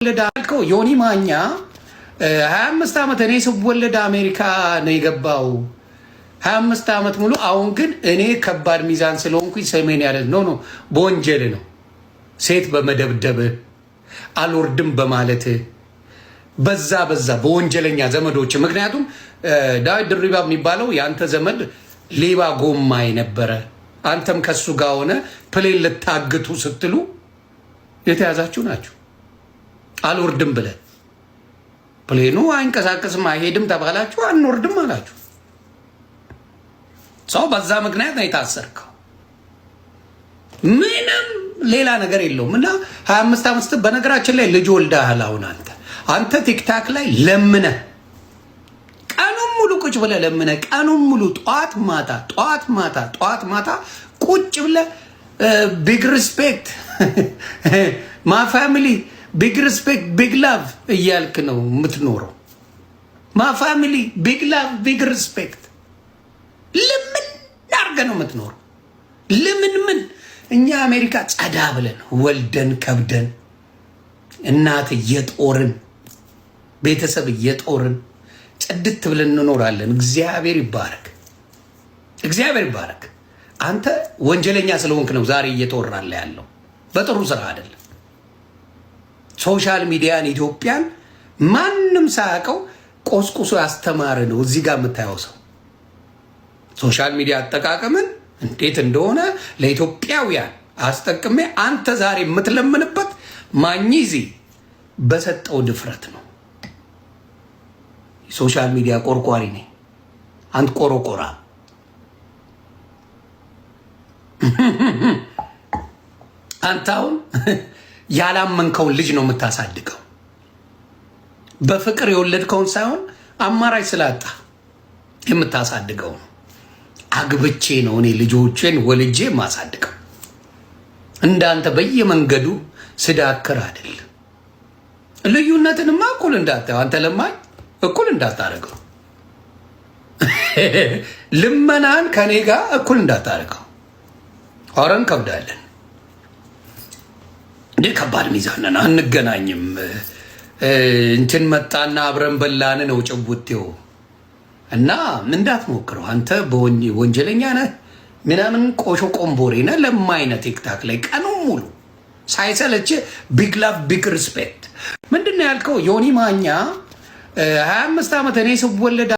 ለዳልኮ ዮኒ ማኛ 25 ዓመት እኔ ስወለድ አሜሪካ ነው የገባው 25 ዓመት ሙሉ። አሁን ግን እኔ ከባድ ሚዛን ስለሆንኩኝ ሰሜን ያለ ነው በወንጀል ነው ሴት በመደብደብ አልወርድም በማለት በዛ በወንጀለኛ ዘመዶች። ምክንያቱም ዳዊት ድሪባ የሚባለው ያንተ ዘመድ ሌባ ጎማይ ነበረ። አንተም ከሱ ጋር ሆነ ፕሌን ልታግቱ ስትሉ የተያዛችሁ ናችሁ። አልወርድም ብለ ፕሌኑ አይንቀሳቀስም አይሄድም ተባላችሁ፣ አንወርድም አላችሁ። ሰው በዛ ምክንያት ነው የታሰርከው። ምንም ሌላ ነገር የለውም። እና 25 ዓመት በነገራችን ላይ ልጅ ወልደሃል። አሁን አንተ ቲክታክ ላይ ለምነ ቀኑን ሙሉ ቁጭ ብለ ለምነ ቀኑን ሙሉ ጧት ማታ ቁጭ ብለ ቢግ ሪስፔክት ማ ፋሚሊ ቢግ ሪስፔክት ቢግ ላቭ እያልክ ነው የምትኖረው። ማ ፋሚሊ ቢግ ላቭ ቢግ ሪስፔክት ለምን አድርገህ ነው የምትኖረው? ምን እኛ አሜሪካ ጸዳ ብለን ወልደን ከብደን እናት እየጦርን ቤተሰብ እየጦርን ጽድት ብለን እንኖራለን። እግዚአብሔር ይባረክ። አንተ ወንጀለኛ ስለሆንክ ነው ዛሬ እየጦራለ ያለው፣ በጥሩ ስራ አይደለም። ሶሻል ሚዲያን ኢትዮጵያን ማንም ሳያውቀው ቆስቁሶ ያስተማረ ነው። እዚህ ጋር የምታየው ሰው ሶሻል ሚዲያ አጠቃቀምን እንዴት እንደሆነ ለኢትዮጵያውያን አስጠቅሜ አንተ ዛሬ የምትለምንበት ማኝዚ በሰጠው ድፍረት ነው። ሶሻል ሚዲያ ቆርቋሪ ነኝ አንተ ቆሮቆራ። አንተ አሁን ያላመንከውን ልጅ ነው የምታሳድገው። በፍቅር የወለድከውን ሳይሆን አማራጭ ስላጣ የምታሳድገው ነው። አግብቼ ነው እኔ ልጆቼን ወልጄ ማሳድገው። እንዳንተ በየመንገዱ ስዳክር አይደል። ልዩነትንማ እኩል እንዳታየው፣ አንተ ለማኝ እኩል እንዳታረገው፣ ልመናን ከኔ ጋር እኩል እንዳታረገው። አረን ከብዳለን እንዴ ከባድ ሚዛን ነን። አንገናኝም። እንትን መጣና አብረን በላን ነው ጭቡቴው። እና እንዳትሞክረው አንተ በወንጀለኛ ነህ ምናምን ቆሾ ቆምቦሬ ነህ። ለማይነት ቲክታክ ላይ ቀኑ ሙሉ ሳይሰለች ቢግ ላቭ ቢግ ሪስፔክት ምንድነው ያልከው? ዮኒ ማኛ 25 ዓመት እኔ ስወለድ